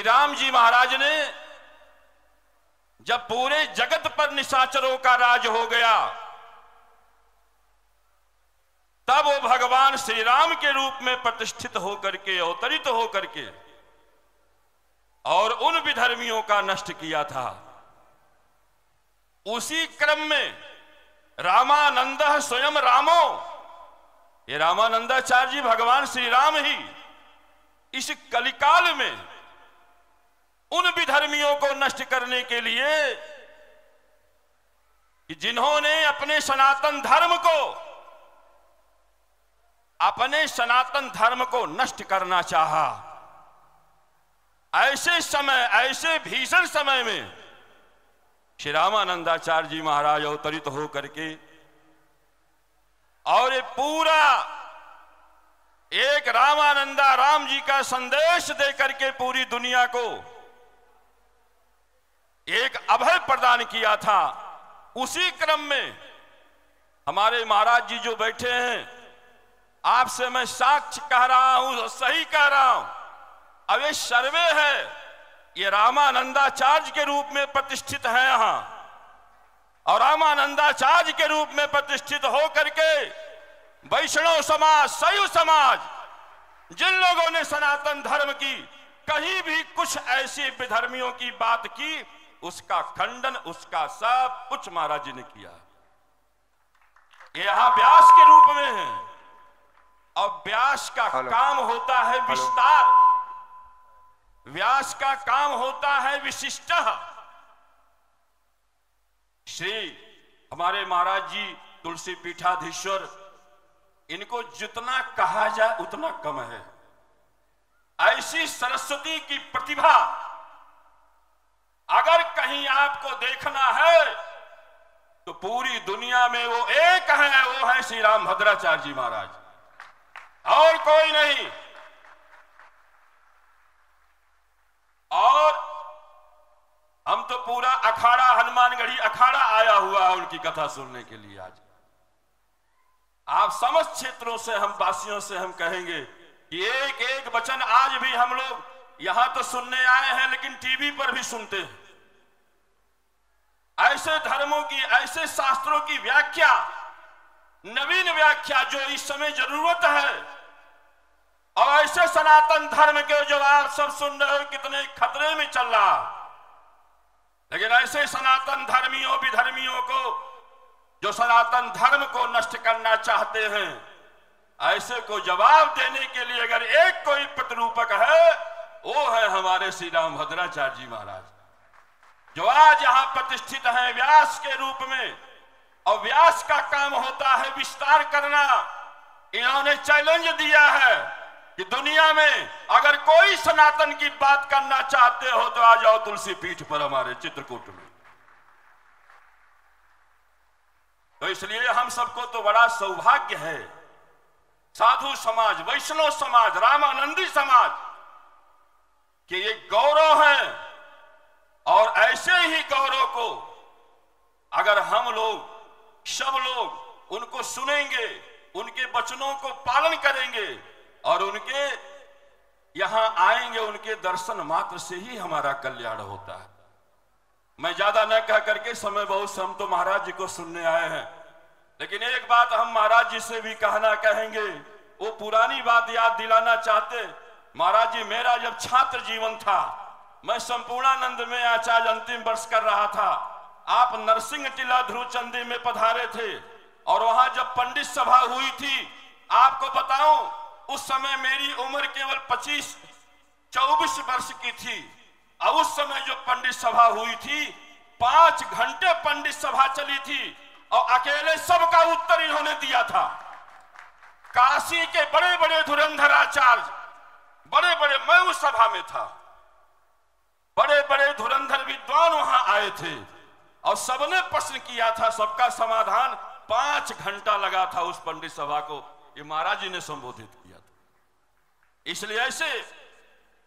राम जी महाराज ने जब पूरे जगत पर निशाचरों का राज हो गया, तब वो भगवान श्री राम के रूप में प्रतिष्ठित होकर के, अवतरित होकर के और उन विधर्मियों का नष्ट किया था। उसी क्रम में रामानंद स्वयं रामो, ये रामानंदाचार्य जी भगवान श्री राम ही इस कलिकाल में उन विधर्मियों को नष्ट करने के लिए कि जिन्होंने अपने सनातन धर्म को नष्ट करना चाहा, ऐसे समय, ऐसे भीषण समय में श्री रामानंदाचार्य जी महाराज अवतरित हो करके और ये पूरा एक रामानंदा राम जी का संदेश दे करके पूरी दुनिया को एक अभय प्रदान किया था। उसी क्रम में हमारे महाराज जी जो बैठे हैं, आपसे मैं साक्ष्य कह रहा हूं, सही कह रहा हूं, अब ये सर्वे है, ये रामानंदाचार्य के रूप में प्रतिष्ठित है यहां, और रामानंदाचार्य के रूप में प्रतिष्ठित हो करके वैष्णव समाज, शैव समाज, जिन लोगों ने सनातन धर्म की कहीं भी कुछ ऐसी विधर्मियों की बात की, उसका खंडन, उसका सब कुछ महाराज जी ने किया। ये यहां व्यास के रूप में है, और व्यास का काम होता है विस्तार, व्यास का काम होता है विशिष्ट। श्री हमारे महाराज जी तुलसी पीठाधीश्वर, इनको जितना कहा जाए उतना कम है। ऐसी सरस्वती की प्रतिभा अगर कहीं आपको देखना है तो पूरी दुनिया में वो एक है, वो है श्री रामभद्राचार्य जी महाराज, और कोई नहीं। और हम तो पूरा अखाड़ा, हनुमानगढ़ी अखाड़ा आया हुआ है उनकी कथा सुनने के लिए। आज आप समस्त क्षेत्रों से, हम वासियों से हम कहेंगे कि एक एक वचन आज भी हम लोग यहां तो सुनने आए हैं, लेकिन टीवी पर भी सुनते हैं। ऐसे धर्मों की, ऐसे शास्त्रों की व्याख्या, नवीन व्याख्या जो इस समय जरूरत है, और ऐसे सनातन धर्म के जो आप सब सुन रहे हो कितने खतरे में चल रहा, लेकिन ऐसे सनातन धर्मियों, विधर्मियों को जो सनातन धर्म को नष्ट करना चाहते हैं, ऐसे को जवाब देने के लिए अगर एक कोई प्रतिरूपक है, वो है हमारे श्री रामभद्राचार्य जी महाराज, जो आज यहां प्रतिष्ठित हैं व्यास के रूप में। और व्यास का काम होता है विस्तार करना। इन्होंने चैलेंज दिया है कि दुनिया में अगर कोई सनातन की बात करना चाहते हो तो आ जाओ तुलसी पीठ पर, हमारे चित्रकूट में। तो इसलिए हम सबको तो बड़ा सौभाग्य है, साधु समाज, वैष्णव समाज, रामानंदी समाज के ये गौरव है। और ऐसे ही गौरव को अगर हम लोग, सब लोग उनको सुनेंगे, उनके वचनों को पालन करेंगे और उनके यहां आएंगे, उनके दर्शन मात्र से ही हमारा कल्याण होता है। मैं ज्यादा न कह करके, समय बहुत से, हम तो महाराज जी को सुनने आए हैं, लेकिन एक बात हम महाराज जी से भी कहना कहेंगे, वो पुरानी बात याद दिलाना चाहते। महाराज जी, मेरा जब छात्र जीवन था, मैं संपूर्णानंद में आचार्य अंतिम वर्ष कर रहा था, आप नरसिंह टीला ध्रुवचंदी में पधारे थे, और वहां जब पंडित सभा हुई थी, आपको बताऊं उस समय मेरी उम्र केवल 25-24 वर्ष की थी। और उस समय जो पंडित सभा हुई थी, 5 घंटे पंडित सभा चली थी, और अकेले सबका उत्तर इन्होंने दिया था। काशी के बड़े बड़े धुरंधर आचार्य, बड़े बड़े, मैं उस सभा में था, बड़े बड़े धुरंधर विद्वान वहां आए थे, और सबने प्रश्न किया था, सबका समाधान 5 घंटा लगा था उस पंडित सभा को, ये महाराज जी ने संबोधित किया था। इसलिए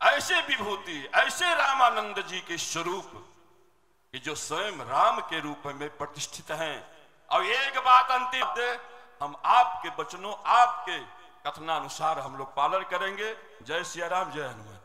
ऐसे विभूति, ऐसे रामानंद जी के स्वरूप कि जो स्वयं राम के रूप में प्रतिष्ठित हैं। और एक बात अंतिम, हम आपके वचनों, आपके कथनानुसार हम लोग पालन करेंगे। जय सिया राम, जय हनुमान।